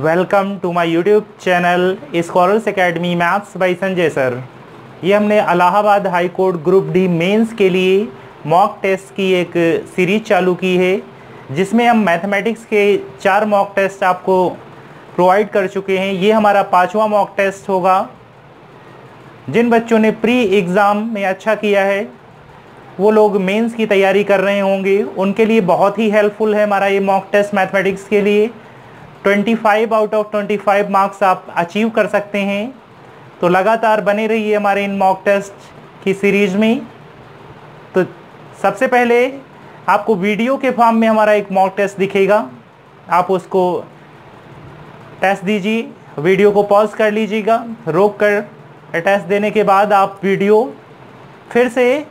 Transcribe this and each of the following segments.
Welcome to my YouTube channel scholars academy maths by Sanjay sir. ये हमने Allahabad high court group D mains के लिए mock test की एक सीरीज चालू की है, जिसमें हम मैथमेटिक्स के 4 मॉक टेस्ट आपको प्रोवाइड कर चुके हैं। ये हमारा 5वां मॉक टेस्ट होगा। जिन बच्चों ने प्री एग्ज़ाम में अच्छा किया है वो लोग मेंस की तैयारी कर रहे होंगे, उनके लिए बहुत ही हेल्पफुल है हमारा ये मॉक टेस्ट मैथमेटिक्स के लिए। 25 आउट ऑफ 25 मार्क्स आप अचीव कर सकते हैं। तो लगातार बने रहिए हमारे इन मॉक टेस्ट की सीरीज में। तो सबसे पहले आपको वीडियो के फॉर्म में हमारा एक मॉक टेस्ट दिखेगा, आप उसको टेस्ट दीजिए। वीडियो को पॉज कर लीजिएगा, रोक कर टेस्ट देने के बाद आप वीडियो फिर से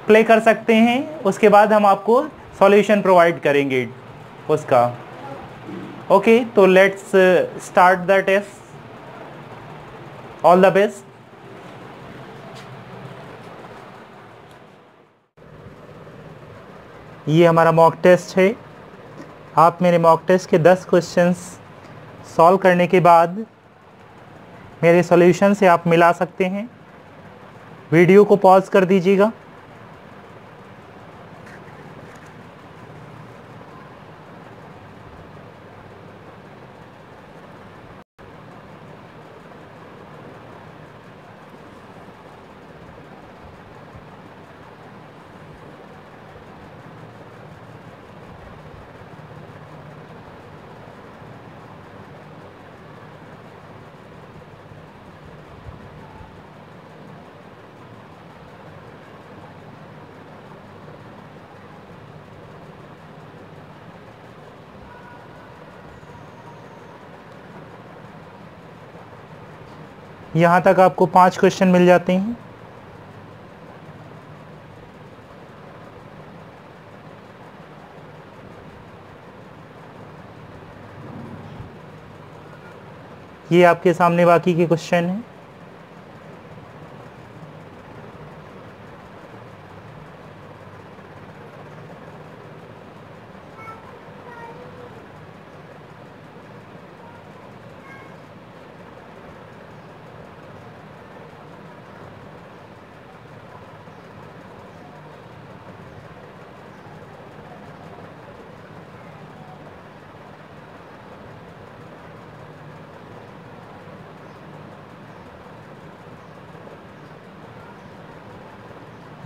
प्ले कर सकते हैं। उसके बाद हम आपको सॉल्यूशन प्रोवाइड करेंगे उसका। ओके, तो let's start the test. All the best. ये हमारा मॉक टेस्ट है। आप मेरे मॉक टेस्ट के 10 क्वेश्चंस सॉल्व करने के बाद मेरे सॉल्यूशन से आप मिला सकते हैं। वीडियो को पॉज कर दीजिएगा। यहाँ तक आपको 5 क्वेश्चन मिल जाते हैं। ये आपके सामने बाकी के क्वेश्चन हैं।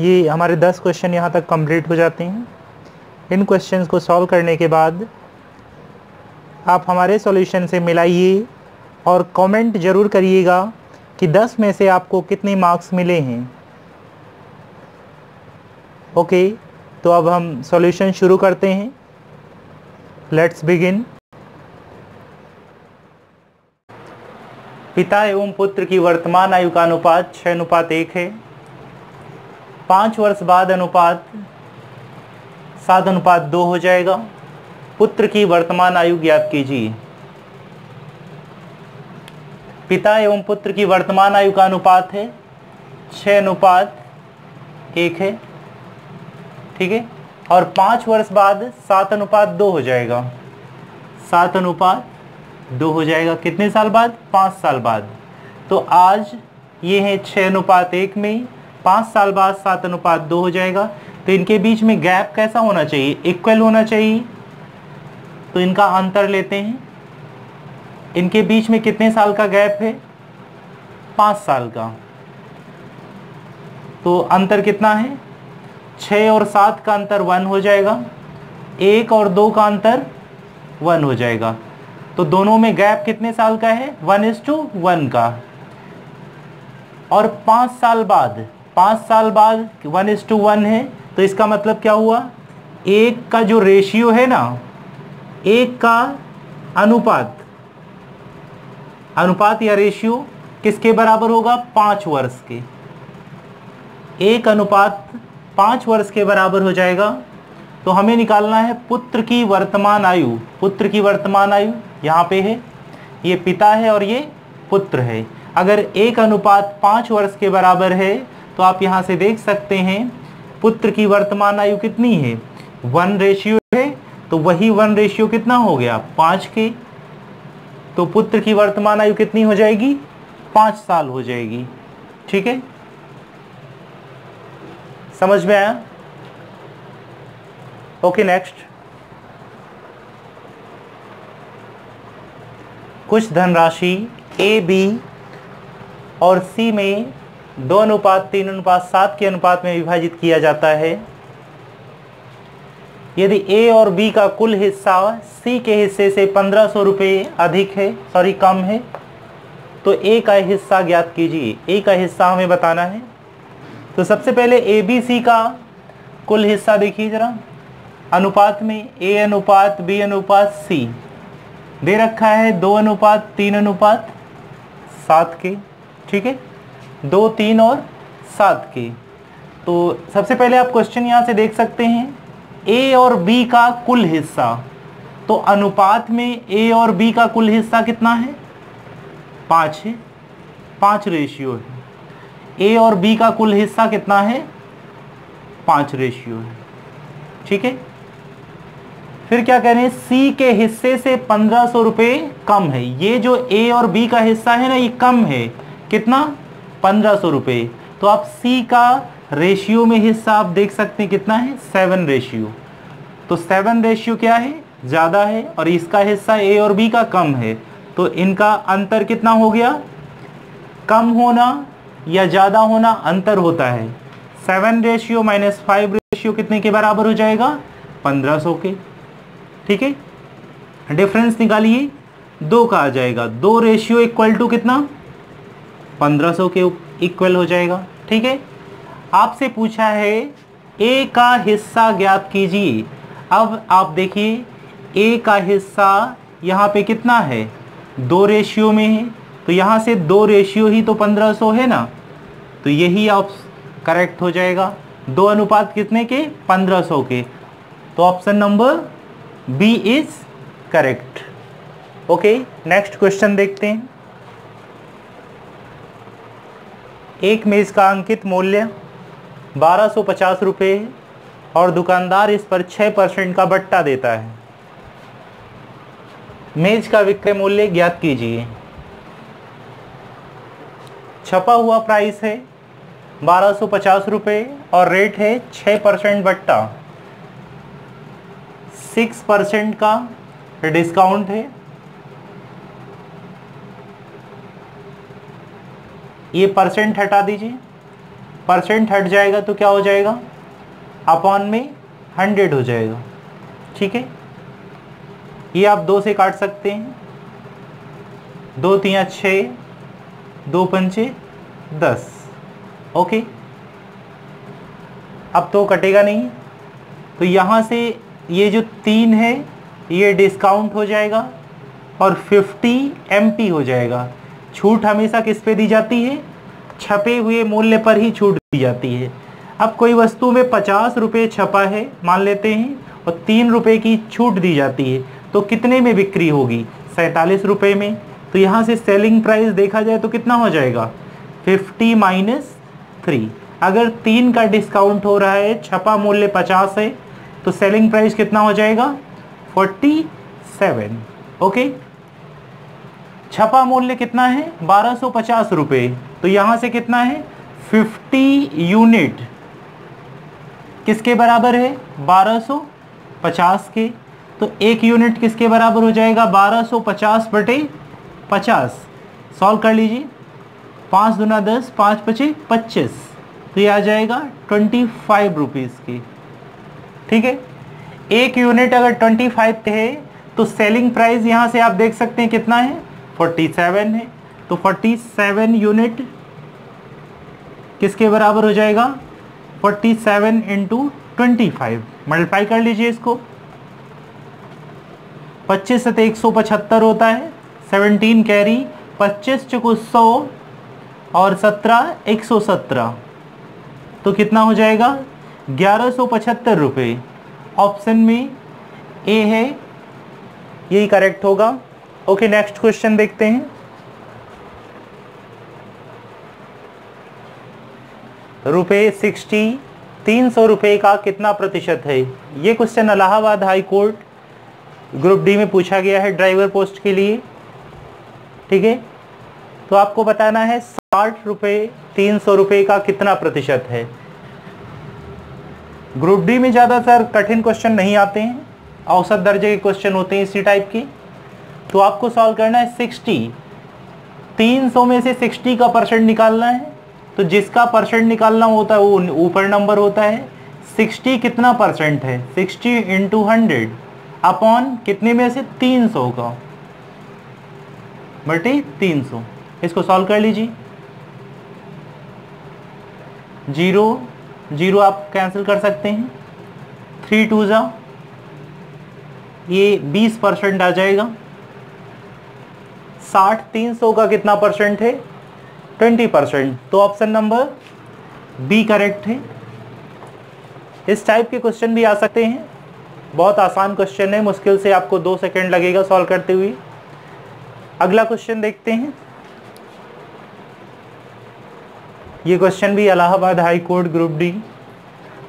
ये हमारे 10 क्वेश्चन यहाँ तक कंप्लीट हो जाते हैं। इन क्वेश्चंस को सॉल्व करने के बाद आप हमारे सॉल्यूशन से मिलाइए और कमेंट ज़रूर करिएगा कि 10 में से आपको कितने मार्क्स मिले हैं। ओके, तो अब हम सॉल्यूशन शुरू करते हैं। Let's begin. पिता एवं पुत्र की वर्तमान आयु का अनुपात 6:1 है। 5 वर्ष बाद अनुपात 7:2 हो जाएगा। पुत्र की वर्तमान आयु ज्ञात कीजिए। पिता एवं पुत्र की वर्तमान आयु का अनुपात है 6:1 है, ठीक है। और 5 वर्ष बाद 7:2 हो जाएगा। 7:2 हो जाएगा कितने साल बाद? 5 साल बाद। तो आज ये है 6:1 में, 5 साल बाद 7:2 हो जाएगा। तो इनके बीच में गैप कैसा होना चाहिए? इक्वल होना चाहिए। तो इनका अंतर लेते हैं। इनके बीच में कितने साल का गैप है? 5 साल का। तो अंतर कितना है? 6 और 7 का अंतर 1 हो जाएगा। 1 और 2 का अंतर 1 हो जाएगा। तो दोनों में गैप कितने साल का है? 1:1 का। और 5 साल बाद 1:1 है। तो इसका मतलब क्या हुआ? 1 का जो रेशियो है ना, 1 का अनुपात या रेशियो किसके बराबर होगा? 5 वर्ष के। 1:5 वर्ष के बराबर हो जाएगा। तो हमें निकालना है पुत्र की वर्तमान आयु। पुत्र की वर्तमान आयु यहाँ पे है, ये पिता है और ये पुत्र है। अगर 1:5 वर्ष के बराबर है तो आप यहाँ से देख सकते हैं पुत्र की वर्तमान आयु कितनी है? 1 रेशियो है। तो वही 1 रेशियो कितना हो गया? 5 के। तो पुत्र की वर्तमान आयु कितनी हो जाएगी? 5 साल हो जाएगी। ठीक है, समझ में आया? Okay, next. कुछ धनराशि ए, बी और सी में 2:3:7 के अनुपात में विभाजित किया जाता है। यदि ए और बी का कुल हिस्सा सी के हिस्से से 1500 रुपये अधिक है, कम है, तो ए का हिस्सा ज्ञात कीजिए। ए का हिस्सा हमें बताना है। तो सबसे पहले ए बी सी का कुल हिस्सा देखिए जरा, अनुपात में ए अनुपात बी अनुपात सी दे रखा है 2:3:7 के। ठीक है, 2, 3 और 7 के। तो सबसे पहले आप क्वेश्चन यहाँ से देख सकते हैं, ए और बी का कुल हिस्सा। तो अनुपात में ए और बी का कुल हिस्सा कितना है? 5 है, 5 रेशियो है। ए और बी का कुल हिस्सा कितना है? 5 रेशियो है। ठीक है, फिर क्या कह रहे हैं? सी के हिस्से से 1500 रुपये कम है। ये जो ए और बी का हिस्सा है ना, ये कम है। कितना? 1500 रुपये। तो आप सी का रेशियो में हिस्सा आप देख सकते हैं कितना है? 7 रेशियो। तो 7 रेशियो क्या है? ज़्यादा है, और इसका हिस्सा ए और बी का कम है। तो इनका अंतर कितना हो गया? कम होना या ज़्यादा होना अंतर होता है। 7 रेशियो माइनस 5 रेशियो कितने के बराबर हो जाएगा? 1500 के। ठीक है, डिफरेंस निकालिए, 2 का आ जाएगा। 2 रेशियो इक्वल टू कितना? 1500 के इक्वल हो जाएगा। ठीक है, आपसे पूछा है ए का हिस्सा ज्ञात कीजिए। अब आप देखिए, ए का हिस्सा यहाँ पे कितना है? 2 रेशियो में है। तो यहाँ से 2 रेशियो ही तो 1500 है ना, तो यही आप करेक्ट हो जाएगा। 2 अनुपात कितने के? 1500 के। तो option number B is correct. Okay, next question देखते हैं। एक मेज का अंकित मूल्य 1250 रुपये है और दुकानदार इस पर 6% का बट्टा देता है। मेज का विक्रय मूल्य ज्ञात कीजिए। छपा हुआ प्राइस है 1250 रुपये और रेट है 6% बट्टा। 6% का डिस्काउंट है। ये परसेंट हटा दीजिए, परसेंट हट जाएगा तो क्या हो जाएगा? अपॉन में 100 हो जाएगा। ठीक है, ये आप 2 से काट सकते हैं। 2 3 6, 2 5 10। ओके, अब तो कटेगा नहीं, तो यहाँ से ये जो 3 है ये डिस्काउंट हो जाएगा और 50 एमपी हो जाएगा। छूट हमेशा किस पे दी जाती है? छपे हुए मूल्य पर ही छूट दी जाती है। अब कोई वस्तु में 50 रुपये छपा है मान लेते हैं और 3 रुपये की छूट दी जाती है, तो कितने में बिक्री होगी? 47 रुपये में। तो यहाँ से सेलिंग प्राइस देखा जाए तो कितना हो जाएगा? 50 माइनस 3। अगर 3 का डिस्काउंट हो रहा है, छपा मूल्य 50 है, तो सेलिंग प्राइस कितना हो जाएगा? 47। ओके, छपा मूल्य कितना है? 1250 रुपये। तो यहाँ से कितना है? 50 यूनिट किसके बराबर है? 1250 के। तो 1 यूनिट किसके बराबर हो जाएगा? 1250 बटे 50। सॉल्व कर लीजिए। 5 दूना 10, 5 पचे 25। तो ये आ जाएगा 25 रुपीज़ की। ठीक है, 1 यूनिट अगर 25 है तो सेलिंग प्राइस यहाँ से आप देख सकते हैं कितना है? 47 है। तो 47 यूनिट किसके बराबर हो जाएगा? 47 इंटू 25। मल्टीप्लाई कर लीजिए इसको। 25 से 175 होता है, 17 कैरी, 25 चुको 100 और 17 117। तो कितना हो जाएगा? 1175 रुपये। ऑप्शन में ए है, यही करेक्ट होगा। ओके, नेक्स्ट क्वेश्चन देखते हैं। रुपये 60, 300 रुपये का कितना प्रतिशत है? ये question Allahabad high court group D में पूछा गया है ड्राइवर पोस्ट के लिए। ठीक है। तो आपको बताना है 60 रुपये 300 रुपये का कितना प्रतिशत है। ग्रुप डी में ज़्यादातर कठिन क्वेश्चन नहीं आते हैं, औसत दर्जे के क्वेश्चन होते हैं इसी टाइप के। तो आपको सॉल्व करना है 60, 300 में से 60 का परसेंट निकालना है। तो जिसका परसेंट निकालना होता है वो ऊपर नंबर होता है। 60 कितना परसेंट है, 60 इंटू 100 अपॉन कितने में से 300 का बटे 300। इसको सॉल्व कर लीजिए। 0 0 आप कैंसिल कर सकते हैं, 3 2 जा, ये 20% आ जाएगा। 60 300 का कितना परसेंट है, 20%। तो ऑप्शन नंबर बी करेक्ट है। इस टाइप के क्वेश्चन भी आ सकते हैं, बहुत आसान क्वेश्चन है, मुश्किल से आपको 2 सेकंड लगेगा सॉल्व करते हुए। अगला क्वेश्चन देखते हैं। ये क्वेश्चन भी Allahabad high court group D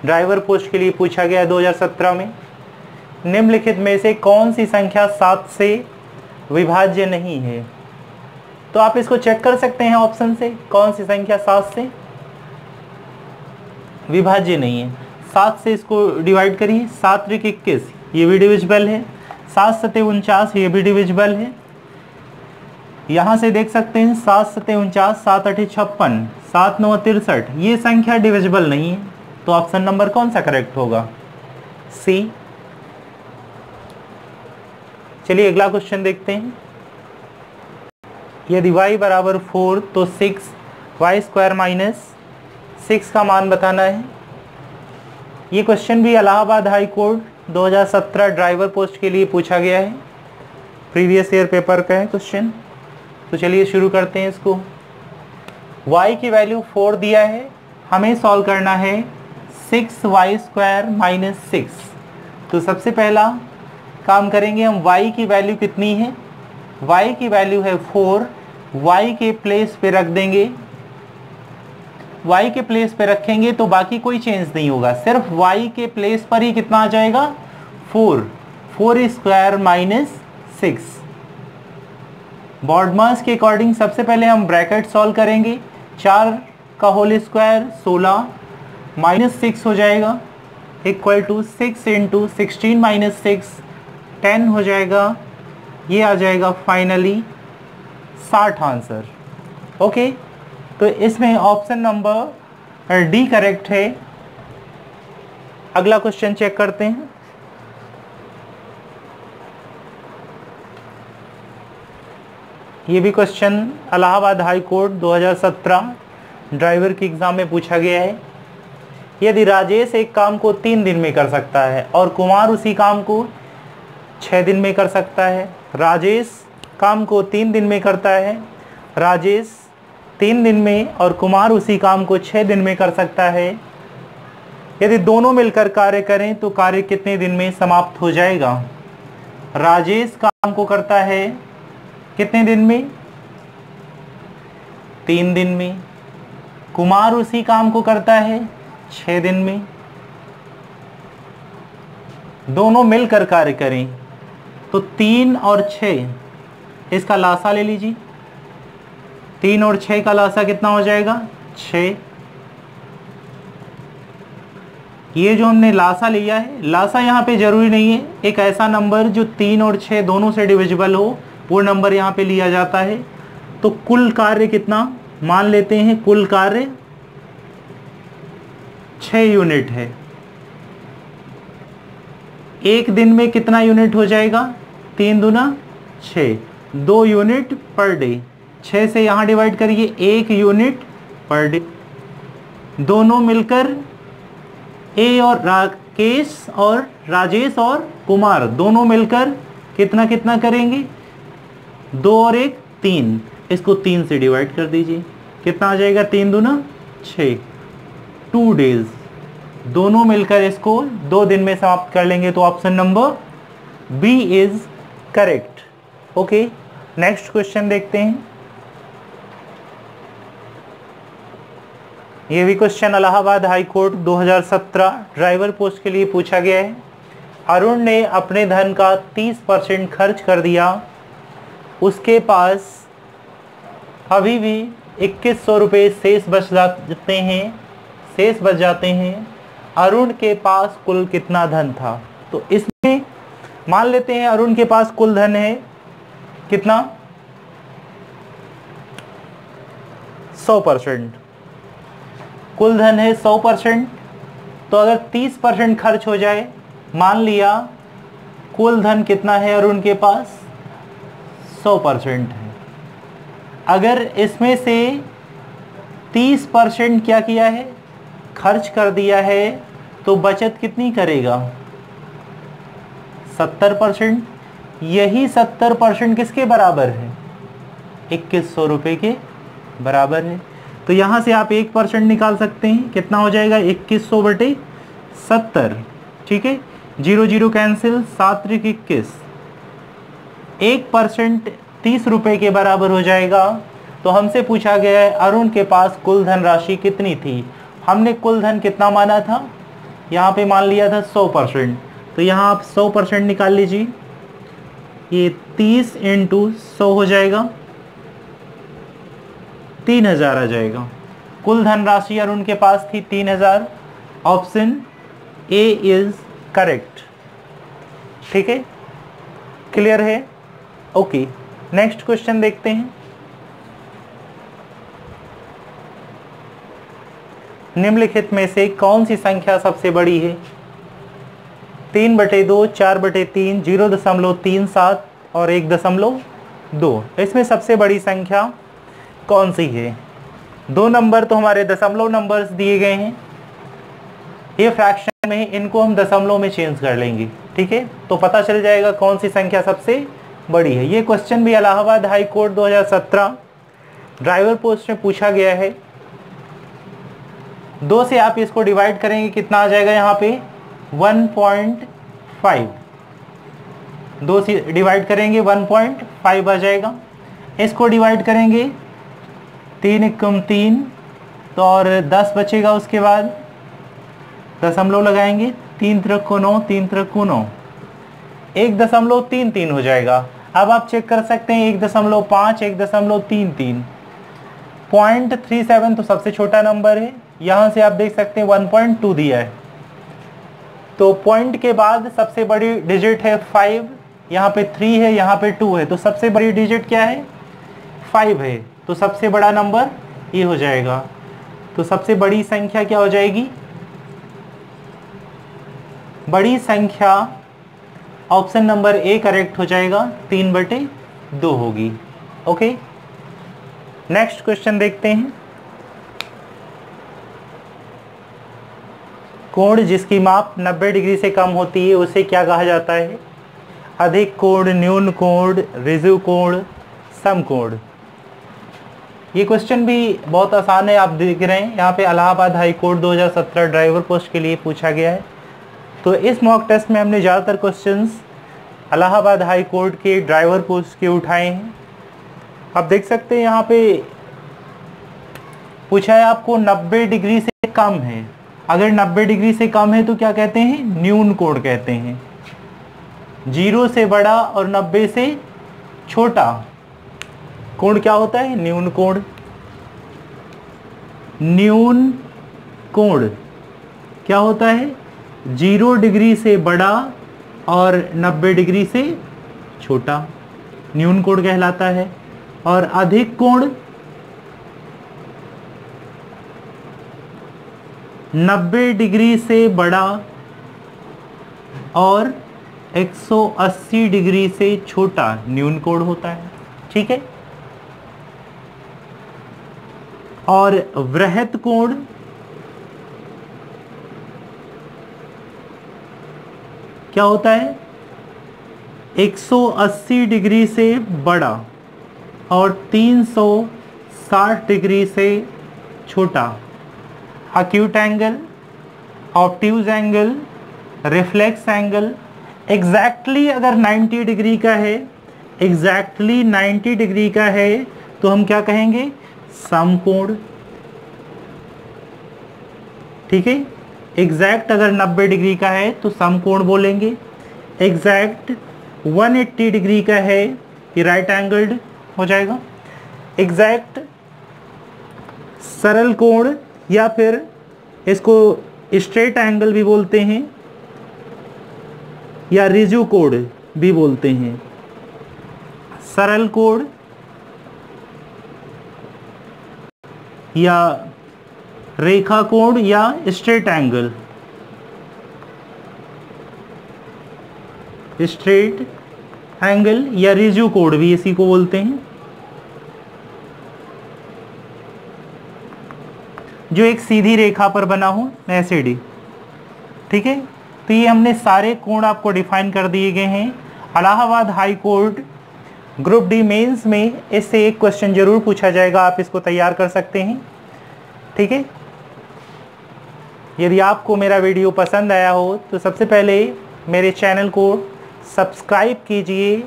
driver post के लिए पूछा गया 2017 में। निम्नलिखित में से कौन सी संख्या 7 से विभाज्य नहीं है। तो आप इसको चेक कर सकते हैं ऑप्शन से, कौन सी संख्या 7 से विभाज्य नहीं है। 7 से इसको डिवाइड करिए, 7 त्रिक 21, ये भी डिविजिबल है। 7 सते 49, ये भी डिविजिबल है। यहाँ से देख सकते हैं 7 सते 49, 7 8 56, 7 9 63, ये संख्या डिविजिबल नहीं है। तो ऑप्शन नंबर कौन सा करेक्ट होगा, सी। चलिए अगला क्वेश्चन देखते हैं। यदि y बराबर 4 तो 6y² माइनस 6 का मान बताना है। ये क्वेश्चन भी Allahabad high court 2017 driver post के लिए पूछा गया है, प्रीवियस ईयर पेपर का है क्वेश्चन। तो चलिए शुरू करते हैं इसको। y की वैल्यू 4 दिया है, हमें सॉल्व करना है 6y² माइनस 6। तो सबसे पहला काम करेंगे हम, y की वैल्यू कितनी है, y की वैल्यू है 4, y के प्लेस पे रख देंगे। y के प्लेस पे रखेंगे तो बाकी कोई चेंज नहीं होगा, सिर्फ y के प्लेस पर ही कितना आ जाएगा 4² माइनस 6। बॉडमास के अकॉर्डिंग सबसे पहले हम ब्रैकेट सॉल्व करेंगे। 4 का होल स्क्वायर 16 माइनस 6 हो जाएगा, इक्वल टू 6 इंटू 16 माइनस 6 10 हो जाएगा। ये आ जाएगा फाइनली 60 आंसर। ओके, तो इसमें ऑप्शन नंबर डी करेक्ट है। अगला क्वेश्चन चेक करते हैं। ये भी question Allahabad high court 2017 driver की एग्जाम में पूछा गया है। यदि राजेश एक काम को 3 दिन में कर सकता है और कुमार उसी काम को 6 दिन में कर सकता है। राजेश काम को 3 दिन में करता है, राजेश 3 दिन में और कुमार उसी काम को 6 दिन में कर सकता है। यदि दोनों मिलकर कार्य करें तो कार्य कितने दिन में समाप्त हो जाएगा। राजेश काम को करता है कितने दिन में, 3 दिन में। कुमार उसी काम को करता है 6 दिन में। दोनों मिलकर कार्य करें तो 3 और 6, इसका लासा ले लीजिए। 3 और 6 का लासा कितना हो जाएगा, 6। ये जो हमने लासा लिया है, लासा यहाँ पे जरूरी नहीं है, एक ऐसा नंबर जो 3 और 6 दोनों से डिविजिबल हो वो नंबर यहाँ पे लिया जाता है। तो कुल कार्य कितना मान लेते हैं, कुल कार्य 6 यूनिट है। एक दिन में कितना यूनिट हो जाएगा, 3 दूना 6, 2 यूनिट पर डे। 6 से यहाँ डिवाइड करिए, 1 यूनिट पर डे। दोनों मिलकर ए और राकेश और राजेश और कुमार दोनों मिलकर कितना कितना करेंगे, 2 और 1 3। इसको 3 से डिवाइड कर दीजिए, कितना आ जाएगा, 3 दूना 6, 2 डेज। दोनों मिलकर इसको 2 दिन में समाप्त कर लेंगे। तो option number B is correct. Okay, next question देखते हैं। ये भी question Allahabad high court 2017 driver post के लिए पूछा गया है। अरुण ने अपने धन का 30% खर्च कर दिया, उसके पास अभी भी 2100 रुपये शेष बच जाते हैं। अरुण के पास कुल कितना धन था? तो इसमें मान लेते हैं अरुण के पास कुल धन है कितना? 100%। कुल धन है 100%। तो अगर 30% खर्च हो जाए, मान लिया कुल धन कितना है अरुण के पास? 100% है। अगर इसमें से 30% क्या किया है? खर्च कर दिया है, तो बचत कितनी करेगा? 70%। यही 70% किसके बराबर है? 2100 रुपये के बराबर है। तो यहाँ से आप 1% निकाल सकते हैं। कितना हो जाएगा? 2100 बटे 70। ठीक है, 0 0 कैंसिल, 7 3 21। 1% 30 रुपये के बराबर हो जाएगा। तो हमसे पूछा गया है अरुण के पास कुल धन राशि कितनी थी। हमने कुल धन कितना माना था? यहाँ पे मान लिया था 100%। तो यहाँ आप 100% निकाल लीजिए। ये 30 × 100 हो जाएगा, 3000 आ जाएगा। कुल धन राशि अरुण के पास थी 3000। Option A is correct. ठीक है, क्लियर है? ओके, नेक्स्ट क्वेश्चन देखते हैं। निम्नलिखित में से कौन सी संख्या सबसे बड़ी है? 3/2, 4/3, 0.37 और 1.2। इसमें सबसे बड़ी संख्या कौन सी है? दो नंबर तो हमारे दशमलव नंबर्स दिए गए हैं। ये फ्रैक्शन में, इनको हम दशमलव में चेंज कर लेंगे। ठीक है, तो पता चल जाएगा कौन सी संख्या सबसे बड़ी है। ये क्वेश्चन भी Allahabad high court 2017 driver post में पूछा गया है। 2 से आप इसको डिवाइड करेंगे, कितना आ जाएगा? यहाँ पे 1.5। 2 से डिवाइड करेंगे 1.5 आ जाएगा। इसको डिवाइड करेंगे 3 × 3, तो और 10 बचेगा। उसके बाद दशमलव लगाएंगे, 3 3 9, 3 3 9, 1.33 हो जाएगा। अब आप चेक कर सकते हैं 1.5, 1.33, 0.37 तो सबसे छोटा नंबर है। यहाँ से आप देख सकते हैं 1.2 दिया है। तो पॉइंट के बाद सबसे बड़ी डिजिट है 5, यहाँ पे 3 है, यहाँ पे 2 है। तो सबसे बड़ी डिजिट क्या है? 5 है। तो सबसे बड़ा नंबर ये हो जाएगा। तो सबसे बड़ी संख्या क्या हो जाएगी? बड़ी संख्या ऑप्शन नंबर ए करेक्ट हो जाएगा, 3/2 होगी। ओके, नेक्स्ट क्वेश्चन देखते हैं। कोण जिसकी माप 90 डिग्री से कम होती है उसे क्या कहा जाता है? अधिक कोण, न्यून कोण, ऋजु कोण, समकोण। ये क्वेश्चन भी बहुत आसान है, आप देख रहे हैं यहाँ पे Allahabad high court 2017 driver post के लिए पूछा गया है। तो इस मॉक टेस्ट में हमने ज़्यादातर क्वेश्चंस इलाहाबाद हाई कोर्ट के ड्राइवर पोस्ट के उठाए हैं। आप देख सकते हैं यहाँ पे पूछा है आपको 90 डिग्री से कम है। अगर 90 डिग्री से कम है तो क्या कहते हैं? न्यून कोण कहते हैं। 0 से बड़ा और 90 से छोटा कोण क्या होता है? न्यून कोण। न्यून कोण क्या होता है? 0 डिग्री से बड़ा और 90 डिग्री से छोटा न्यून कोण कहलाता है। और अधिक कोण 90 डिग्री से बड़ा और 180 डिग्री से छोटा न्यून कोण होता है। ठीक है, और वृहत कोण क्या होता है? 180 डिग्री से बड़ा और 360 डिग्री से छोटा। Acute angle, obtuse angle, reflex angle. Exactly अगर 90 डिग्री का है, एग्जैक्टली 90 डिग्री का है तो हम क्या कहेंगे? समकोण। ठीक है, एग्जैक्ट अगर 90 डिग्री का है तो समकोण बोलेंगे। एग्जैक्ट 180 डिग्री का है ये राइट एंगल्ड हो जाएगा। एग्जैक्ट सरल कोण या फिर इसको स्ट्रेट एंगल भी बोलते हैं या रिजु कोण भी बोलते हैं। सरल कोण या रेखा कोण या स्ट्रेट एंगल, स्ट्रेट एंगल या रिजु कोण भी इसी को बोलते हैं, जो एक सीधी रेखा पर बना हो, ऐसे डी। ठीक है, तो ये हमने सारे कोण आपको डिफाइन कर दिए गए हैं। Allahabad high court group D mains में इससे एक क्वेश्चन जरूर पूछा जाएगा, आप इसको तैयार कर सकते हैं। ठीक है, यदि आपको मेरा वीडियो पसंद आया हो तो सबसे पहले मेरे चैनल को सब्सक्राइब कीजिए।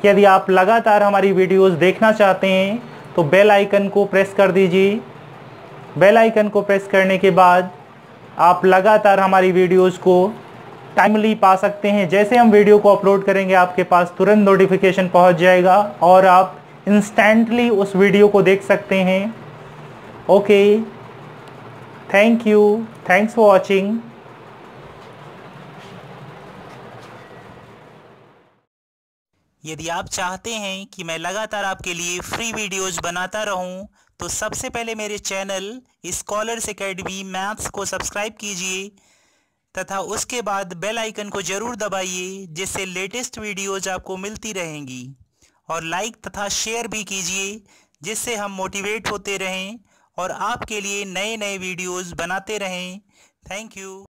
यदि आप लगातार हमारी वीडियोस देखना चाहते हैं तो बेल आइकन को प्रेस कर दीजिए। बेल आइकन को प्रेस करने के बाद आप लगातार हमारी वीडियोस को टाइमली पा सकते हैं। जैसे हम वीडियो को अपलोड करेंगे आपके पास तुरंत नोटिफिकेशन पहुंच जाएगा और आप इंस्टेंटली उस वीडियो को देख सकते हैं। Okay, thank you, thanks for watching. यदि आप चाहते हैं कि मैं लगातार आपके लिए फ्री वीडियोस बनाता रहूं, तो सबसे पहले मेरे चैनल स्कॉलर्स एकेडमी मैथ्स को सब्सक्राइब कीजिए तथा उसके बाद बेल आइकन को जरूर दबाइए, जिससे लेटेस्ट वीडियोज आपको मिलती रहेंगी। और लाइक तथा शेयर भी कीजिए, जिससे हम मोटिवेट होते रहें और आपके लिए नए नए वीडियोस बनाते रहें। Thank you.